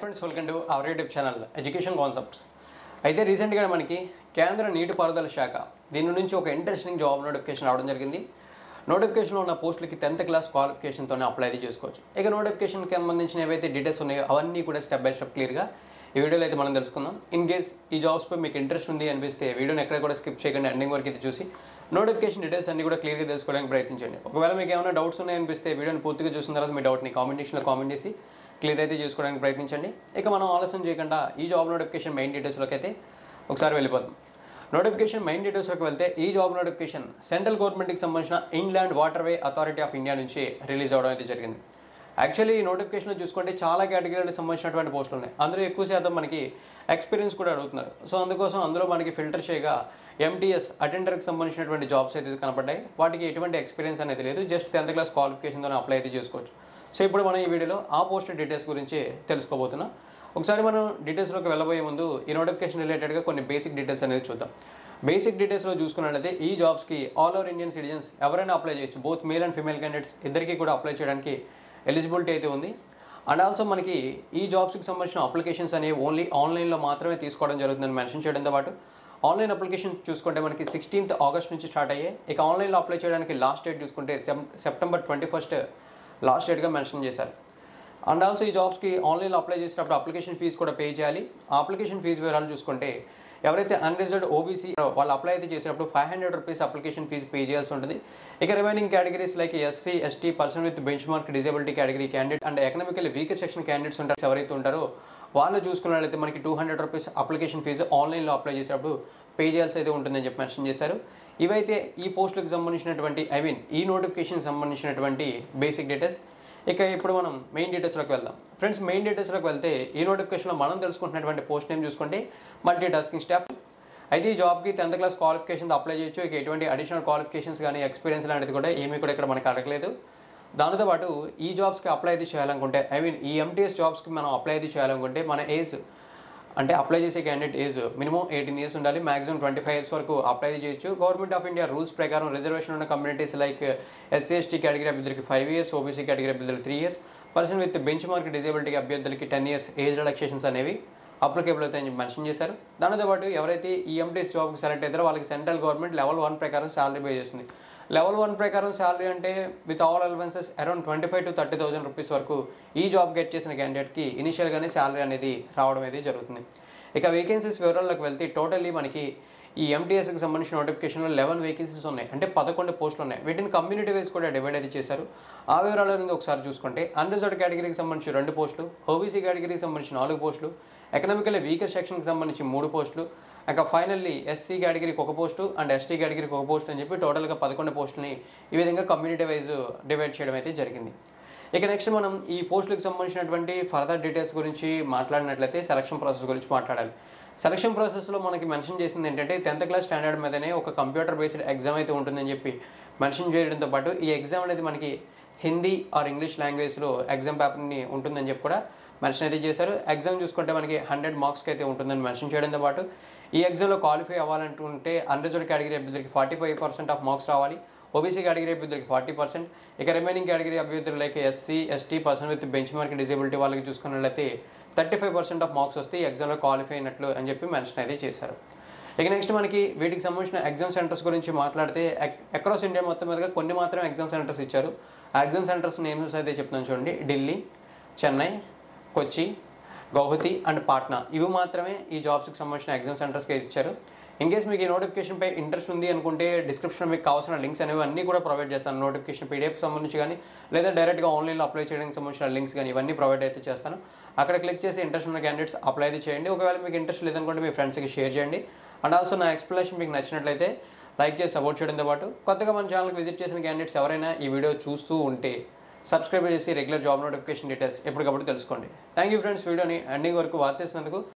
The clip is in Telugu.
Friends welcome to our YouTube channel education concepts. అయితే రీసెంట్గా మనకి కేంద్ర నీటిపారుదల శాఖ దీని నుంచి ఒక ఇంట్రెస్టింగ్ జాబ్ నోటిఫికేషన్ రావడం జరిగింది. నోటిఫికేషన్లో ఉన్న పోస్టులకి 10th క్లాస్ క్వాలిఫికేషన్తోనే అప్లై చేసుకోవచ్చు. ఇక నోటిఫికేషన్కి సంబంధించిన ఏవైతే డీటెయిల్స్ ఉన్నాయో అవన్నీ కూడా స్టెప్ బై స్టెప్ క్లియర్గా ఈ వీడియోలో అయితే మనం తెలుసుకుందాం. ఇన్ కేస్ ఈ జాబ్స్పై మీకు ఇంట్రెస్ట్ ఉంది అనిపిస్తే వీడియోని ఎక్కడ కూడా స్కిప్ చేయకుండా ఎండింగ్ వరకు అయితే చూసి నోటిఫికేషన్ డీటెయిల్స్ అన్ని కూడా క్లియర్గా తెలుసుకోవడానికి ప్రయత్నించండి. ఒకవేళ మీకు ఏమైనా డౌట్స్ ఉన్నాయనిపిస్తే వీడియోని పూర్తిగా చూసిన తర్వాత మీ డౌట్ని కామెంట్ చేసి క్లియర్ అయితే చేసుకోవడానికి ప్రయత్నించండి. ఇక మనం ఆలస్యం చేయకుండా ఈ జాబ్ నోటిఫికేషన్ మెయిన్ డీటెయిల్స్లోకి అయితే ఒకసారి వెళ్ళిపోతాం. నోటిఫికేషన్ మెయిన్ డీటెయిల్స్లోకి వెళ్తే ఈ జాబ్ నోటిఫికేషన్ సెంట్రల్ గవర్నమెంట్కి సంబంధించిన inland waterway authority of India నుంచి రిలీజ్ అవడం అయితే జరిగింది. యాక్చువల్లీ ఈ నోటిఫికేషన్లో చూసుకుంటే చాలా కేటగిరీలకు సంబంధించినటువంటి పోస్టులు ఉన్నాయి. అందులో ఎక్కువ శాతం మనకి ఎక్స్పీరియన్స్ కూడా అడుగుతున్నారు. సో అందుకోసం అందులో మనకి ఫిల్టర్ చేయగా ఎంటీఎస్ అటెండర్కి సంబంధించినటువంటి జాబ్స్ అయితే కనపడ్డాయి. వాటికి ఎటువంటి ఎక్స్పీరియన్స్ అనేది లేదు, జస్ట్ 10th క్లాస్ క్వాలిఫికేషన్తో అప్లై అయితే చేసుకోవచ్చు. సో ఇప్పుడు మనం ఈ వీడియోలో ఆ పోస్ట్ డీటెయిల్స్ గురించి తెలుసుకోబోతున్నాం. ఒకసారి మనం డీటెయిల్స్లోకి వెళ్ళబోయే ముందు ఈ నోటిఫికేషన్ రిలేటెడ్గా కొన్ని బేసిక్ డీటెయిల్స్ అనేది చూద్దాం. బేసిక్ డీటెయిల్స్లో చూసుకున్నట్లయితే ఈ జాబ్స్కి ఆల్ ఓవర్ ఇండియన్ సిటిజన్స్ ఎవరైనా అప్లై చేయొచ్చు. Both male and female candidates ఇద్దరికీ కూడా అప్లై చేయడానికి ఎలిజిబిలిటీ అయితే ఉంది. అండ్ ఆల్సో మనకి ఈ జాబ్స్కి సంబంధించిన అప్లికేషన్స్ అనేవి ఓన్లీ ఆన్లైన్లో మాత్రమే తీసుకోవడం జరుగుతుందని మెన్షన్ చేయడంతో పాటు ఆన్లైన్ అప్లికేషన్ చూసుకుంటే మనకి 16th ఆగస్ట్ నుంచి స్టార్ట్ అయ్యాయి. ఇక ఆన్లైన్లో అప్లై చేయడానికి లాస్ట్ డేట్ చూసుకుంటే సెప్టెంబర్ 21 లాస్ట్ డేట్గా మెన్షన్ చేశారు. అండ్ ఆల్సో ఈ జాబ్స్కి ఆన్లైన్లో అప్లై చేసేటప్పుడు అప్లికేషన్ ఫీజు కూడా పే చేయాలి. ఆ అప్లికేషన్ ఫీజు వివరాలు చూసుకుంటే ఎవరైతే అన్రిజర్వ్డ్ ఓబీసీ వాళ్ళు అప్లై అయితే చేసేటప్పుడు 500 రూపీస్ అప్లికేషన్ ఫీజు పే చేయాల్సి ఉంటుంది. ఇక remaining categories like SC, ST, person with bench mark disability category candidate and economical weaker section candidates ఉంటారు ఎవరైతే ఉంటారో వాళ్ళు చూసుకున్నట్లయితే మనకి 200 రూపీస్ అప్లికేషన్ ఫీజు ఆన్లైన్లో అప్లై చేసేటప్పుడు పే చేయాల్సి అయితే ఉంటుందని చెప్పి మెన్షన్ చేశారు. ఇవైతే ఈ పోస్టులకు సంబంధించినటువంటి ఈ నోటిఫికేషన్కి సంబంధించినటువంటి బేసిక్ డీటెయిల్స్. ఇక ఇప్పుడు మనం మెయిన్ డీటెయిల్స్లోకి వెళ్దాం. ఫ్రెండ్స్, మెయిన్ డీటెయిల్స్లోకి వెళ్తే ఈ నోటిఫికేషన్లో మనం తెలుసుకుంటున్నటువంటి పోస్ట్ నేమ్ చూసుకుంటే మల్టీ టాస్కింగ్ స్టాఫ్. అయితే ఈ జాబ్కి 10th క్లాస్ క్వాలిఫికేషన్తో అప్లై చేయొచ్చు. ఇక ఎటువంటి అడిషనల్ క్వాలిఫికేషన్స్ కానీ ఎక్స్పీరియన్స్ లాంటిది కూడా ఏమీ కూడా ఇక్కడ మనకి అడగలేదు. దానితో పాటు ఈ జాబ్స్కి అప్లై అయితే చేయాలనుకుంటే ఈ ఎంటీఎస్ జాబ్స్కి మనం అప్లై అయితే చేయాలనుకుంటే మన ఏజ్ అంటే అప్లై చేసే క్యాండిడేట్ ఏజ్ మినిమం 18 years ఉండాలి. మాక్సిమం 25 years వరకు అప్లై చేయొచ్చు. గవర్నమెంట్ ఆఫ్ ఇండియా రూల్స్ ప్రకారం రిజర్వేషన్ ఉన్న communities like SC, ST category అభ్యర్థులకి 5 years, ఓబీసీ కేటగిరీ అభ్యర్థులకి 3 years, person with bench mark disability అభ్యర్థులకి 10 years ఏజ్ రిలాక్సేషన్స్ అనేవి అప్లికేబుల్ అవుతాయని మెన్షన్ చేశారు. దానితో పాటు ఎవరైతే ఈ ఎంటీఎస్ జాబ్కి సెలెక్ట్ అవుతారో వాళ్ళకి సెంట్రల్ గవర్నమెంట్ లెవెల్ 1 ప్రకారం శాలరీ పే చేస్తుంది. లెవెల్ 1 ప్రకారం శాలరీ అంటే with all allowances around 25,000 to 30,000 rupees వరకు ఈ జాబ్ గెట్ చేసిన క్యాండిడేట్కి ఇనిషియల్గానే శాలరీ అనేది రావడం అయితే జరుగుతుంది. ఇక వేకెన్సీస్ వివరాల్లోకి వెళ్తే టోటల్లీ మనకి ఈ ఎంటీఎస్కి సంబంధించిన నోటిఫికేషన్లో 11 వేకెన్సీస్ ఉన్నాయి, అంటే 11 పోస్టులు ఉన్నాయి. వీటిని కమ్యూనిటీ వైజ్ కూడా డివైడ్ అయితే చేశారు. ఆ వివరాల నుంచి ఒకసారి చూసుకుంటే అన్రిజర్వ్డ్ కేటగిరీకి సంబంధించి 2 పోస్టులు, ఓబీసీ కేటగిరీకి సంబంధించి 4 పోస్టులు, ఎకనామికల్ వీకర్ సెక్షన్కి సంబంధించి 3 పోస్టులు, ఇక ఫైనల్లీ ఎస్సీ కేటగిరీకి 1 పోస్టు అండ్ ఎస్టీ కేటగిరీకి 1 పోస్ట్ అని చెప్పి టోటల్గా 11 పోస్టులని ఈ విధంగా కమ్యూనిటీ వైజ్ డివైడ్ చేయడం అయితే జరిగింది. ఇక నెక్స్ట్ మనం ఈ పోస్టులకు సంబంధించినటువంటి ఫర్దర్ డీటెయిల్స్ గురించి మాట్లాడినట్లయితే సెలక్షన్ ప్రాసెస్ గురించి మాట్లాడాలి. సెలక్షన్ ప్రాసెస్లో మనకి మెన్షన్ చేసింది ఏంటంటే 10th క్లాస్ స్టాండర్డ్ మీదనే ఒక కంప్యూటర్ బేస్డ్ ఎగ్జామ్ అయితే ఉంటుందని చెప్పి మెన్షన్ చేయడంతో పాటు ఈ ఎగ్జామ్ అనేది మనకి హిందీ ఆర్ ఇంగ్లీష్ లాంగ్వేజ్లో ఎగ్జామ్ పేపర్ని ఉంటుందని చెప్పి కూడా మెన్షన్ అయితే చేశారు. ఎగ్జామ్ చూసుకుంటే మనకి 100 మార్క్స్కి అయితే ఉంటుందని మెన్షన్ చేయడంతో పాటు ఈ ఎగ్జామ్లో క్వాలిఫై అవ్వాలంటుంటే అన్రిజర్వ్డ్ కేటగిరీ అభ్యర్థులకి 45% ఆఫ్ మార్క్స్ రావాలి, ఓబీసీ కేటగిరీ అభ్యర్థులకి 40%, ఇక రిమైనింగ్ కేటగిరీ అభ్యర్థులు like SC, ST, person with bench mark disability వాళ్ళకి చూసుకున్నట్లయితే 35% ఆఫ్ మార్క్స్ వస్తే ఈ ఎగ్జామ్లో క్వాలిఫై అయినట్లు అని చెప్పి మెన్షన్ అయితే చేశారు. ఇక నెక్స్ట్ మనకి వీటికి సంబంధించిన ఎగ్జామ్ సెంటర్స్ గురించి మాట్లాడితే అక్రాస్ ఇండియా మొత్తం మీదుగా కొన్ని మాత్రమే ఎగ్జామ్ సెంటర్స్ ఇచ్చారు. ఆ ఎగ్జామ్ సెంటర్స్ నేమ్స్ అయితే చెప్తున్నాను చూడండి. ఢిల్లీ, చెన్నై, కొచ్చి, గౌహతి అండ్ పాట్నా ఇవి మాత్రమే ఈ జాబ్స్కి సంబంధించిన ఎగ్జామ్ సెంటర్స్కి ఇచ్చారు. ఇన్ కేస్ మీకు ఈ నోటిఫికేషన్పై ఇంట్రెస్ట్ ఉంది అనుకుంటే డిస్క్రిప్షన్లో మీకు కావాల్సిన లింక్స్ అనేవి అన్నీ కూడా ప్రొవైడ్ చేస్తాను. నోటిఫికేషన్ పీడిఎఫ్ సంబంధించి కానీ లేదా డైరెక్ట్గా ఆన్లైన్లో అప్లై చేయడానికి సంబంధించిన లింక్స్ కానీ ఇవన్నీ ప్రొవైడ్ అయితే చేస్తాను. అక్కడ క్లిక్ చేసి ఇంట్రెస్ట్ ఉన్న క్యాండిడేట్స్ అప్లై అయితే చేయండి. ఒకవేళ మీకు ఇంట్రెస్ట్ లేదనుకుంటే మీ ఫ్రెండ్స్కి షేర్ చేయండి. అండ్ ఆల్సో నా ఎక్స్ప్లెనేషన్ మీకు నచ్చినట్లయితే లైక్ చేసి సపోర్ట్ చేయడంతో పాటు కొత్తగా మన ఛానల్కి విజిట్ చేసిన క్యాండిడేట్స్ ఎవరైనా ఈ వీడియో చూస్తూ ఉంటే సబ్స్క్రైబ్ చేసి రెగ్యులర్ జాబ్ నోటిఫికేషన్ డీటెయిల్స్ ఎప్పటికప్పుడు తెలుసుకోండి. థ్యాంక్ యూ ఫ్రెండ్స్, వీడియోని ఎండింగ్ వరకు వాచ్ చేసినందుకు.